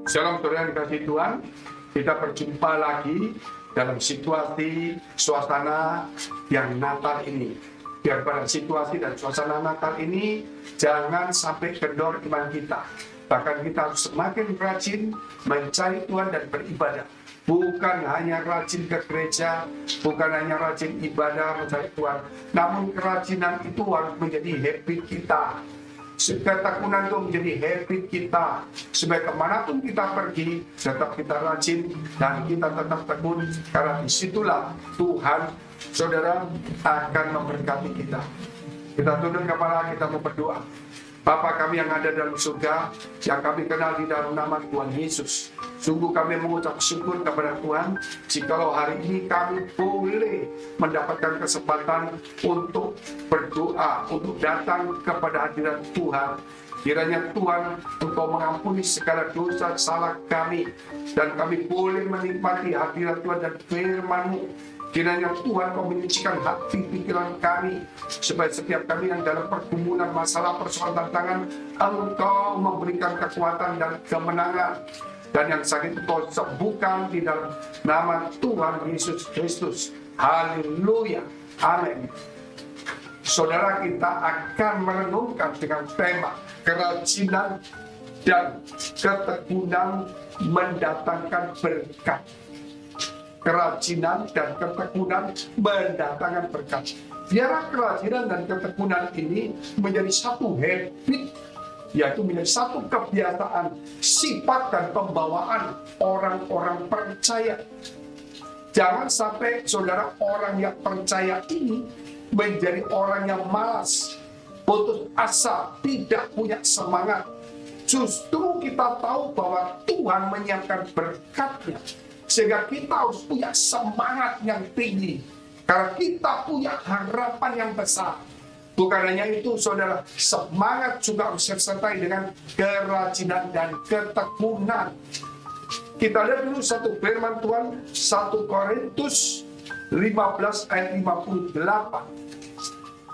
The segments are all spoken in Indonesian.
Shalom saudara yang dikasihi Tuhan, kita berjumpa lagi dalam situasi suasana yang Natal ini. Biar pada situasi dan suasana Natal ini jangan sampai kendor iman kita. Bahkan kita harus semakin rajin mencari Tuhan dan beribadah. Bukan hanya rajin ke gereja, bukan hanya rajin ibadah mencari Tuhan, namun kerajinan itu harus menjadi habit kita. Ketekunan itu menjadi habit kita, supaya kemanapun kita pergi tetap kita rajin dan kita tetap tekun, karena disitulah Tuhan saudara akan memberkati kita. Kita tunduk kepala, kita mau berdoa. Bapa kami yang ada dalam surga, yang kami kenal di dalam nama Tuhan Yesus, sungguh kami mengucap syukur kepada Tuhan jikalau hari ini kami boleh mendapatkan kesempatan untuk berdoa, untuk datang kepada hadirat Tuhan. Kiranya Tuhan Engkau mengampuni segala dosa salah kami, dan kami boleh menikmati hadirat Tuhan dan firman-Mu. Kiranya Tuhan Kau menyucikan hati pikiran kami, supaya setiap kami yang dalam pergumulan, masalah, persoalan, tantangan, Engkau memberikan kekuatan dan kemenangan. Dan yang sakit Kau sembuhkan di dalam nama Tuhan Yesus Kristus. Haleluya. Amin. Saudara, kita akan merenungkan dengan tema kerajinan dan ketekunan mendatangkan berkat. Kerajinan dan ketekunan mendatangkan berkat. Biarlah kerajinan dan ketekunan ini menjadi satu habit, yaitu menjadi satu kebiasaan, sifat dan pembawaan orang-orang percaya. Jangan sampai saudara orang yang percaya ini menjadi orang yang malas, putus asa, tidak punya semangat. Justru kita tahu bahwa Tuhan menyiapkan berkat-Nya, sehingga kita harus punya semangat yang tinggi, karena kita punya harapan yang besar. Bukan hanya itu saudara, semangat juga harus disertai dengan kerajinan dan ketekunan. Kita lihat dulu satu firman Tuhan, 1 Korintus 15 ayat 58.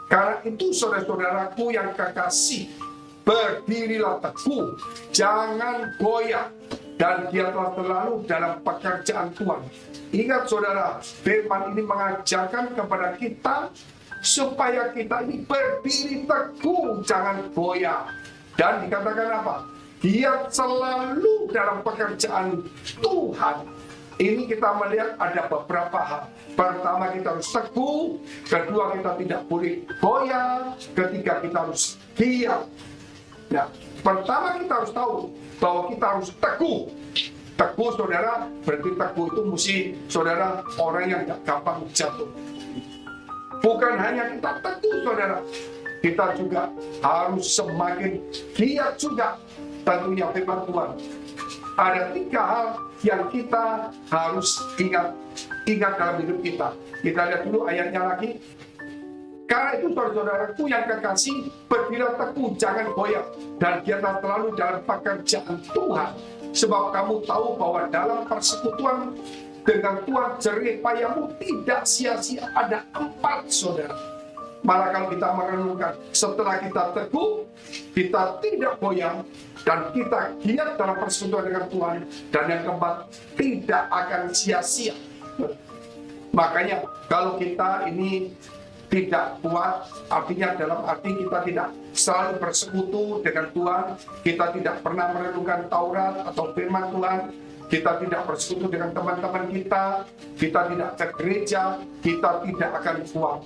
Karena itu saudara-saudaraku yang kekasih, berdirilah teguh, jangan goyah, dan giatlah selalu dalam pekerjaan Tuhan. Ingat saudara, firman ini mengajarkan kepada kita supaya kita ini berdiri teguh, jangan goyah. Dan dikatakan apa? Giat selalu dalam pekerjaan Tuhan. Ini kita melihat ada beberapa hal. Pertama, kita harus teguh. Kedua, kita tidak boleh goyah. Ketiga, kita harus giat. Nah, pertama kita harus tahu bahwa kita harus teguh. Teguh saudara, berarti teguh itu mesti saudara orang yang gak gampang jatuh. Bukan hanya kita teguh saudara, kita juga harus semakin giat juga. Tentunya firman Tuhan. Ada 3 hal yang kita harus ingat dalam hidup kita. Kita lihat dulu ayatnya lagi. Karena itu saudara-saudaraku yang kekasih, berdirilah teguh, jangan goyah, dan giatlah selalu dalam pekerjaan Tuhan. Sebab kamu tahu bahwa dalam persekutuan dengan Tuhan jerih payahmu tidak sia-sia. Ada 4 saudara. Malah kalau kita merenungkan, setelah kita teguh, kita tidak goyah, dan kita giat dalam persekutuan dengan Tuhan, dan yang keempat, tidak akan sia-sia. Makanya kalau kita ini tidak kuat, artinya dalam arti kita tidak selalu bersekutu dengan Tuhan, kita tidak pernah merenungkan Taurat atau firman Tuhan, kita tidak bersekutu dengan teman-teman kita tidak ke gereja, kita tidak akan kuat,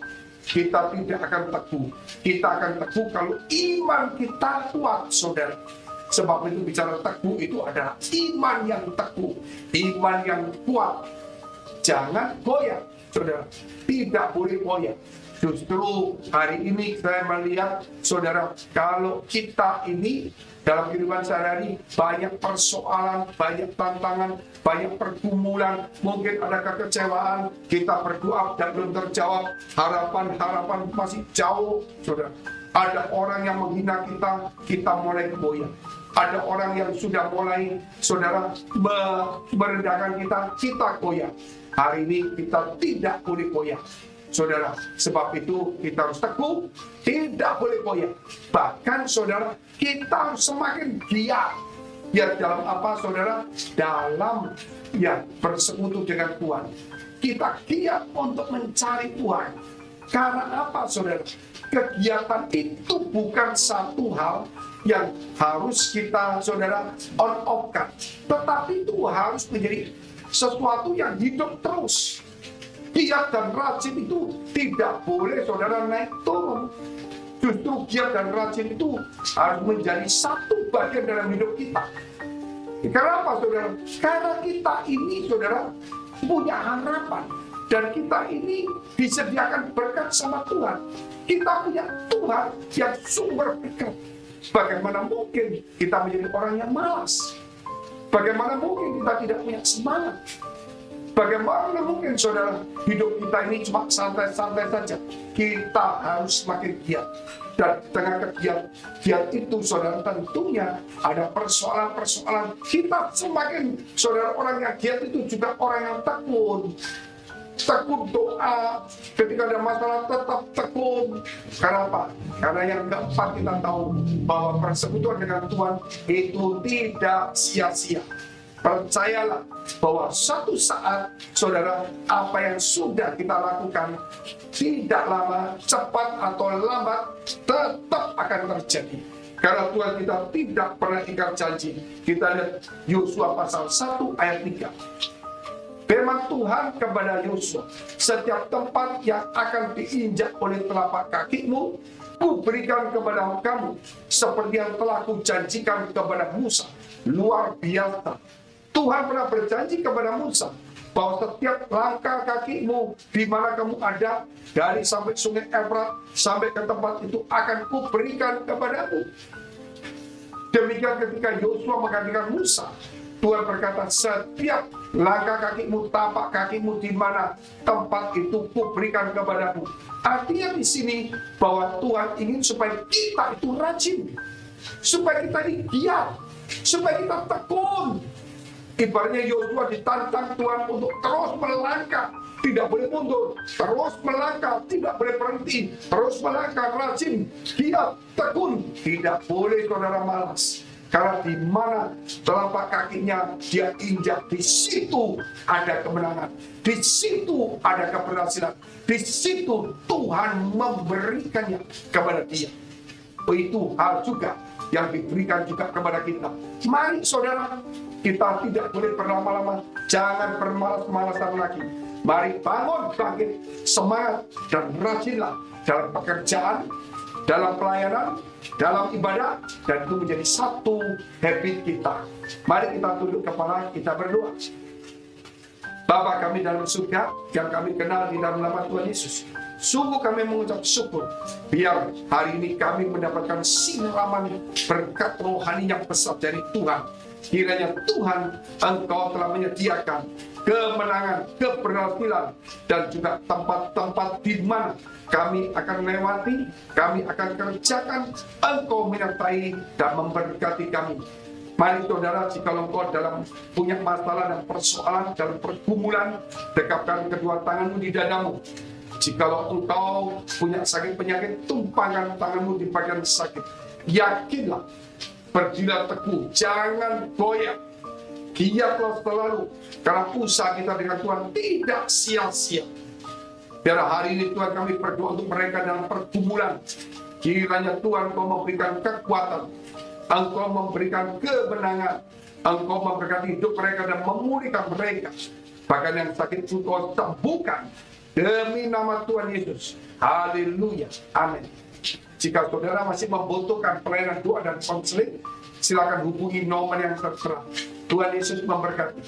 kita tidak akan teguh. Kita akan teguh kalau iman kita kuat, saudara. Sebab itu bicara teguh itu adalah iman yang teguh, iman yang kuat. Jangan goyah, saudara. Tidak boleh goyah. Justru hari ini saya melihat, saudara, kalau kita ini dalam kehidupan sehari-hari banyak persoalan, banyak tantangan, banyak pergumulan, mungkin ada kekecewaan, kita berdoa dan belum terjawab, harapan masih jauh, saudara. Ada orang yang menghina kita, kita mulai goyah. Ada orang yang sudah mulai, saudara, merendahkan kita goyah. Hari ini kita tidak boleh goyah, saudara. Sebab itu kita harus teguh, tidak boleh goyah. Bahkan saudara, kita harus semakin giat Ya dalam apa saudara? Dalam bersekutu dengan Tuhan. Kita giat untuk mencari Tuhan. Karena apa saudara? Kegiatan itu bukan satu hal yang harus kita saudara on off-kan, tetapi itu harus menjadi sesuatu yang hidup terus. Giat dan rajin itu tidak boleh saudara naik turun. Justru giat dan rajin itu harus menjadi satu bagian dalam hidup kita. Karena apa saudara? Karena kita ini saudara punya harapan. Dan kita ini disediakan berkat sama Tuhan. Kita punya Tuhan yang sumber berkat. Bagaimana mungkin kita menjadi orang yang malas? Bagaimana mungkin kita tidak punya semangat? Bagaimana mungkin saudara hidup kita ini cuma santai-santai saja? Kita harus semakin giat. Dan dengan giat itu saudara tentunya ada persoalan-persoalan. Kita semakin saudara orang yang giat itu juga orang yang tekun doa, ketika ada masalah tetap tekun. Karena apa? Karena yang keempat kita tahu bahwa persekutuan dengan Tuhan itu tidak sia-sia. Percayalah bahwa suatu saat saudara, apa yang sudah kita lakukan tidak lama, cepat atau lambat tetap akan terjadi. Karena Tuhan kita tidak pernah ingkar janji. Kita lihat Yosua pasal 1 ayat 3. Firman Tuhan kepada Yosua, setiap tempat yang akan diinjak oleh telapak kakimu, kuberikan kepada kamu, seperti yang telah kujanjikan kepada Musa. Luar biasa. Tuhan pernah berjanji kepada Musa, bahwa setiap langkah kakimu, di mana kamu ada, dari sampai sungai Efrat, sampai ke tempat itu akan kuberikan kepadamu. Demikian ketika Yosua menggantikan Musa, Tuhan berkata, setiap langkah kakimu, tapak kakimu di mana tempat itu kuberikan kepadamu. Artinya di sini bahwa Tuhan ingin supaya kita itu rajin, supaya kita ini giat, supaya kita tekun. Ibaratnya Yosua ditantang Tuhan untuk terus melangkah, tidak boleh mundur, terus melangkah, tidak boleh berhenti, terus melangkah, rajin, giat, tekun, tidak boleh saudara malas. Karena di mana telapak kakinya dia injak, di situ ada kemenangan, di situ ada keberhasilan, di situ Tuhan memberikannya kepada dia. Itu hal juga yang diberikan juga kepada kita. Mari saudara, kita tidak boleh berlama-lama, jangan bermalas-malasan lagi. Mari bangun, bangkit, semangat, dan rajinlah dalam pekerjaan, dalam pelayanan, dalam ibadah, dan itu menjadi satu habit kita. Mari kita tunduk kepala, kita berdoa. Bapa kami dalam surga, yang kami kenal di dalam nama Tuhan Yesus, sungguh kami mengucap syukur, biar hari ini kami mendapatkan siraman berkat rohani yang besar dari Tuhan. Kiranya Tuhan, Engkau telah menyediakan kemenangan, keberhasilan, dan juga tempat-tempat di mana kami akan lewati, kami akan kerjakan. Engkau menyertai dan memberkati kami. Mari saudara, jika engkau dalam punya masalah dan persoalan, dalam pergumulan, dekapkan kedua tanganmu di dadamu. Jikalau engkau punya sakit penyakit, tumpangkan tanganmu di bagian sakit. Yakinlah, berdirilah teguh, jangan goyah. Giatlah selalu, karena usaha kita dengan Tuhan tidak sia-sia. Biar hari ini Tuhan kami berdoa untuk mereka dalam pergumulan. Kiranya Tuhan Engkau memberikan kekuatan, Engkau memberikan kemenangan, Engkau memberkati hidup mereka dan memulihkan mereka. Bahkan yang sakit Engkau sembuhkan demi nama Tuhan Yesus. Haleluya, amin. Jika saudara masih membutuhkan pelayanan doa dan konseling, silakan hubungi nomor yang tertera. Tuhan Yesus memberkati.